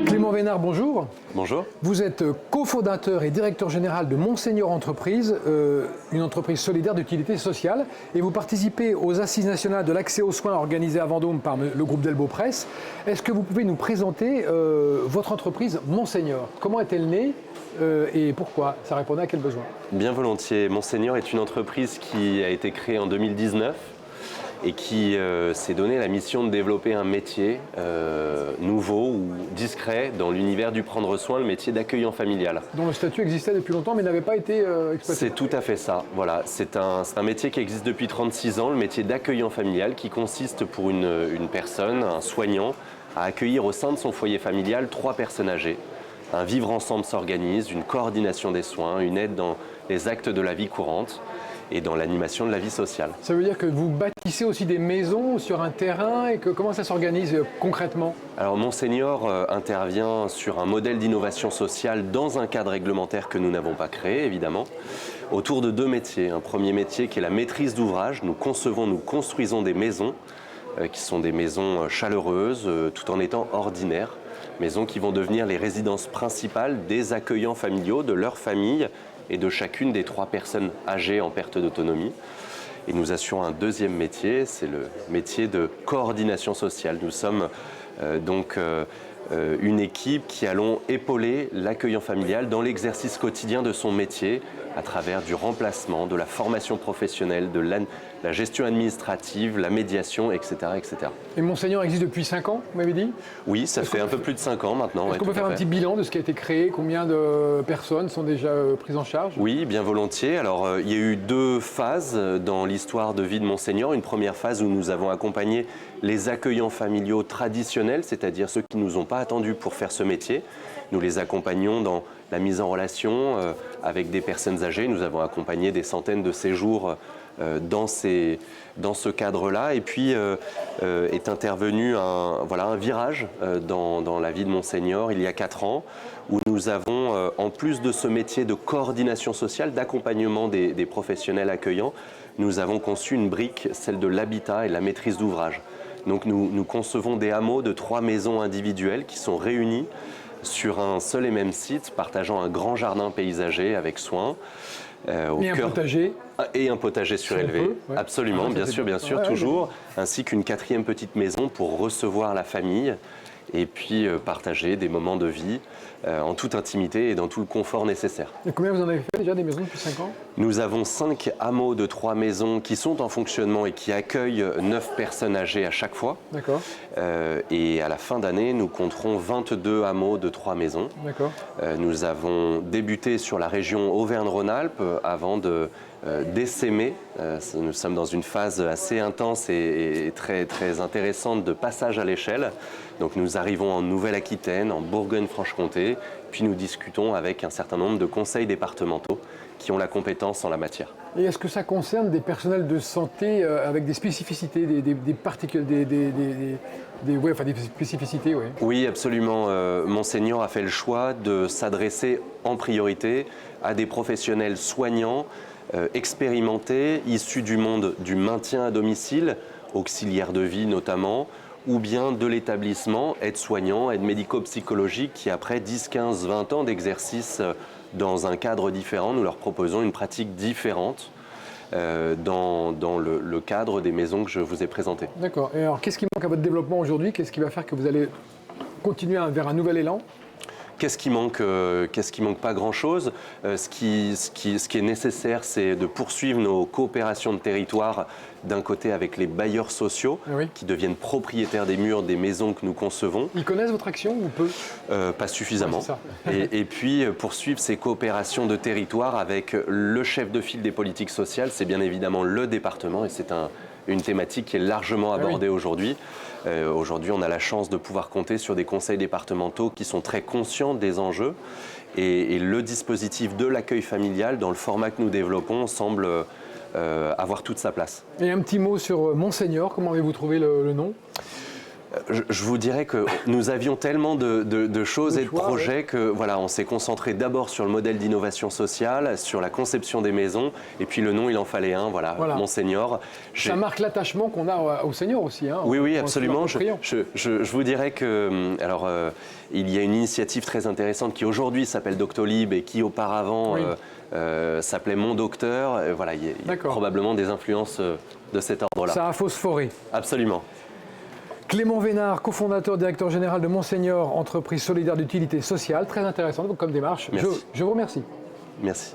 Clément Vénard, bonjour. Bonjour. Vous êtes cofondateur et directeur général de Monseigneur Entreprise, une entreprise solidaire d'utilité sociale. Et vous participez aux Assises nationales de l'accès aux soins organisées à Vendôme par le groupe Delbo Presse. Est-ce que vous pouvez nous présenter votre entreprise Monseigneur? Comment est-elle née et pourquoi? Ça répondait à quel besoin? Bien volontiers. Monseigneur est une entreprise qui a été créée en 2019 et qui s'est donné la mission de développer un métier nouveau ou discret dans l'univers du prendre soin, le métier d'accueillant familial. Dont le statut existait depuis longtemps mais n'avait pas été exploité. C'est tout à fait ça. Voilà. C'est un métier qui existe depuis 36 ans, le métier d'accueillant familial, qui consiste pour une personne, un soignant, à accueillir au sein de son foyer familial 3 personnes âgées. Un vivre ensemble s'organise, une coordination des soins, une aide dans les actes de la vie courante et dans l'animation de la vie sociale. Ça veut dire que vous bâtissez aussi des maisons sur un terrain et que comment ça s'organise concrètement? Alors Monseigneur intervient sur un modèle d'innovation sociale dans un cadre réglementaire que nous n'avons pas créé évidemment, autour de 2 métiers. Un premier métier qui est la maîtrise d'ouvrage. Nous concevons, nous construisons des maisons qui sont des maisons chaleureuses tout en étant ordinaires. Maisons qui vont devenir les résidences principales des accueillants familiaux, de leur famille et de chacune des 3 personnes âgées en perte d'autonomie. Et nous assurons un deuxième métier, c'est le métier de coordination sociale. Nous sommes une équipe qui allons épauler l'accueillant familial dans l'exercice quotidien de son métier à travers du remplacement, de la formation professionnelle, de la gestion administrative, la médiation, etc., etc. Et Monseigneur existe depuis 5 ans, vous m'avez dit? Oui, ça fait un peu plus de 5 ans maintenant. Est-ce qu'on peut faire un petit bilan de ce qui a été créé? Combien de personnes sont déjà prises en charge? Oui, bien volontiers. Alors, il y a eu 2 phases dans l'histoire de vie de Monseigneur. Une première phase où nous avons accompagné les accueillants familiaux traditionnels, c'est-à-dire ceux qui ne nous ont pas attendus pour faire ce métier. Nous les accompagnons dans la mise en relation avec des personnes âgées. Nous avons accompagné des centaines de séjours dans ce cadre-là. Et puis est intervenu un virage dans la vie de Monseigneur il y a 4 ans, où nous avons, en plus de ce métier de coordination sociale, d'accompagnement des professionnels accueillants, nous avons conçu une brique, celle de l'habitat et de la maîtrise d'ouvrage. Donc nous concevons des hameaux de 3 maisons individuelles qui sont réunies sur un seul et même site, partageant un grand jardin paysager avec soin. Et un potager. Et un potager surélevé, ouais. Absolument, bien sûr, toujours, ainsi qu'une 4e petite maison pour recevoir la famille et puis partager des moments de vie en toute intimité et dans tout le confort nécessaire. Et combien vous en avez fait déjà des maisons depuis 5 ans? Nous avons 5 hameaux de 3 maisons qui sont en fonctionnement et qui accueillent 9 personnes âgées à chaque fois. D'accord. Et à la fin d'année, nous compterons 22 hameaux de 3 maisons. D'accord. Nous avons débuté sur la région Auvergne-Rhône-Alpes avant de d'essaimer. Nous sommes dans une phase assez intense et très, très intéressante de passage à l'échelle. Donc nous arrivons en Nouvelle-Aquitaine, en Bourgogne-Franche-Comté, puis nous discutons avec un certain nombre de conseils départementaux qui ont la compétence en la matière. Et est-ce que ça concerne des personnels de santé avec des spécificités, des spécificités, oui. Oui, absolument. Monseigneur a fait le choix de s'adresser en priorité à des professionnels soignants, expérimentés, issus du monde du maintien à domicile, auxiliaires de vie notamment, ou bien de l'établissement, aides-soignants, aides médico-psychologiques, qui après 10, 15, 20 ans d'exercice dans un cadre différent, nous leur proposons une pratique différente dans le cadre des maisons que je vous ai présentées. D'accord. Et alors, qu'est-ce qui manque à votre développement aujourd'hui? Qu'est-ce qui va faire que vous allez continuer vers un nouvel élan? Qu'est-ce qui manque? Pas grand-chose. Ce qui est nécessaire, c'est de poursuivre nos coopérations de territoire, d'un côté avec les bailleurs sociaux, oui, qui deviennent propriétaires des murs des maisons que nous concevons. Ils connaissent votre action ou peu? Pas suffisamment. Ouais, et puis poursuivre ces coopérations de territoire avec le chef de file des politiques sociales, c'est bien évidemment le département, et c'est une thématique qui est largement abordée aujourd'hui. Aujourd'hui, on a la chance de pouvoir compter sur des conseils départementaux qui sont très conscients des enjeux. Et le dispositif de l'accueil familial, dans le format que nous développons, semble avoir toute sa place. Et un petit mot sur Monseigneur, comment avez-vous trouvé le nom? Je vous dirais que nous avions tellement de choses et de choix, projets ouais. que voilà, on s'est concentré d'abord sur le modèle d'innovation sociale, sur la conception des maisons, et puis le nom, il en fallait un, voilà. Monseigneur. Ça marque l'attachement qu'on a aux seniors aussi. Hein, oui, absolument. Je vous dirais que, alors, il y a une initiative très intéressante qui aujourd'hui s'appelle Doctolib et qui auparavant s'appelait Mon Docteur. Voilà, il y a probablement des influences de cet ordre-là. Ça a phosphoré. Absolument. Clément Vénard, cofondateur, directeur général de Monseigneur, entreprise solidaire d'utilité sociale. Très intéressante comme démarche. Merci. Je vous remercie. Merci.